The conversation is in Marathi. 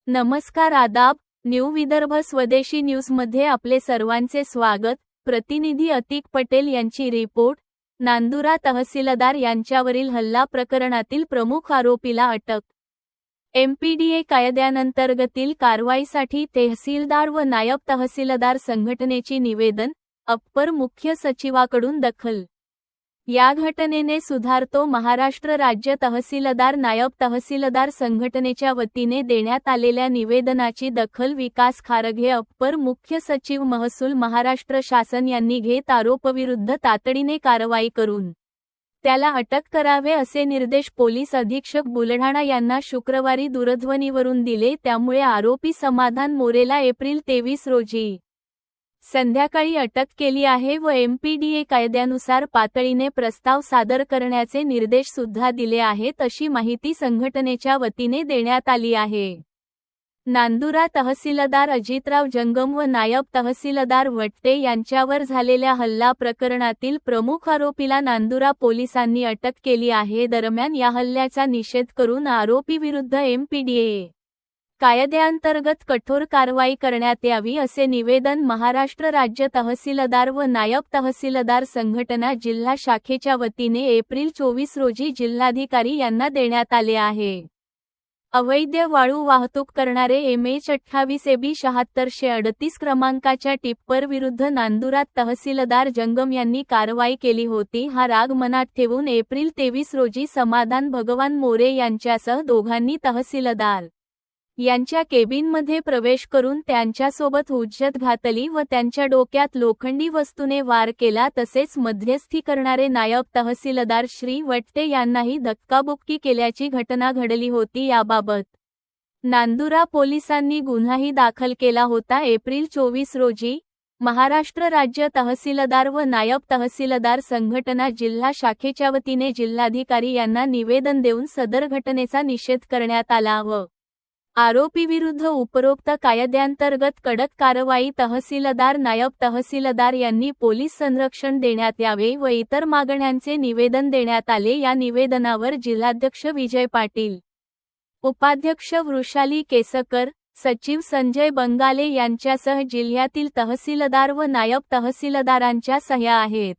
नमस्कार आदाब, न्यू विदर्भ स्वदेशी न्यूजमध्ये आपले सर्वांचे स्वागत। प्रतिनिधी अतिक पटेल यांची रिपोर्ट। नांदुरा तहसीलदार यांच्यावरील हल्ला प्रकरणातील प्रमुख आरोपीला अटक। एमपीडीए कायद्याअंतर्गतील कारवाईसाठी तहसीलदार व नायब तहसीलदार संघटनेची निवेदन, अप्पर मुख्य सचिवाकडून दखल। या घटनेने सुधारतो महाराष्ट्र राज्य तहसीलदार नायब तहसीलदार संघटनेच्या वतीने देण्यात आलेल्या निवेदनाची दखल विकास खारगे अप्पर मुख्य सचिव महसूल महाराष्ट्र शासन यांनी घेत आरोपविरुद्ध तातडीने कारवाई करून त्याला अटक करावे असे निर्देश पोलीस अधीक्षक बुलढाणा यांना शुक्रवारी दूरध्वनीवरून दिले। त्यामुळे आरोपी समाधान मोरेला एप्रिल 23 रोजी संध्याकाळी अटक केली आहे व एमपीडीए कायद्यानुसार तातडीने प्रस्ताव सादर करण्याचे निर्देश सुद्धा दिले आहेत, अशी माहिती संघटनेच्या वतीने देण्यात आली आहे। नांदुरा तहसीलदार अजितराव जंगम व नायब तहसीलदार वट्टे यांच्यावर झालेल्या हल्ला प्रकरणातील प्रमुख आरोपीला नांदुरा पोलिसांनी अटक केली आहे। दरम्यान या हल्ल्याचा निषेध करून आरोपीविरुद्ध एमपीडीए कायद्याअंतर्गत कठोर कारवाई करण्यात यावी असे निवेदन महाराष्ट्र राज्य तहसीलदार व नायब तहसीलदार संघटना जिल्हा शाखेच्या वतीने एप्रिल 24 रोजी जिल्हाधिकारी यांना देण्यात आले आहे। अवैध वाळू वाहतूक करणारे MH28 AB 7638 क्रमांकाच्या टिप्पर विरुद्ध नांदुरात तहसीलदार जंगम यांनी कारवाई केली होती। हा राग मनात ठेवून एप्रिल 23 रोजी समाधान भगवान मोरे यांच्यासह दोघांनी तहसीलदार यांच्या केबिनमध्ये प्रवेश करून त्यांच्यासोबत हुज्जत घातली व त्यांच्या डोक्यात लोखंडी वस्तूने वार केला। तसेच मध्यस्थी करणारे नायब तहसीलदार श्री वट्टे यांनाही धक्काबुक्की केल्याची घटना घडली होती। याबाबत नांदुरा पोलिसांनी गुन्हाही दाखल केला होता। एप्रिल 24 रोजी महाराष्ट्र राज्य तहसीलदार व नायब तहसीलदार संघटना जिल्हा शाखेच्या वतीने जिल्हाधिकारी यांना निवेदन देऊन सदर घटनेचा निषेध करण्यात आला व आरोपीविरुद्ध उपरोक्त कायद्याअंतर्गत कडक कारवाई तहसीलदार नायब तहसीलदार यांनी पोलीस संरक्षण देण्यात यावे व इतर मागण्यांचे निवेदन देण्यात आले। या निवेदनावर जिल्हाध्यक्ष विजय पाटील, उपाध्यक्ष वृषाली केसकर, सचिव संजय बंगाले यांच्यासह जिल्ह्यातील तहसीलदार व नायब तहसीलदारांच्या सह्या आहेत।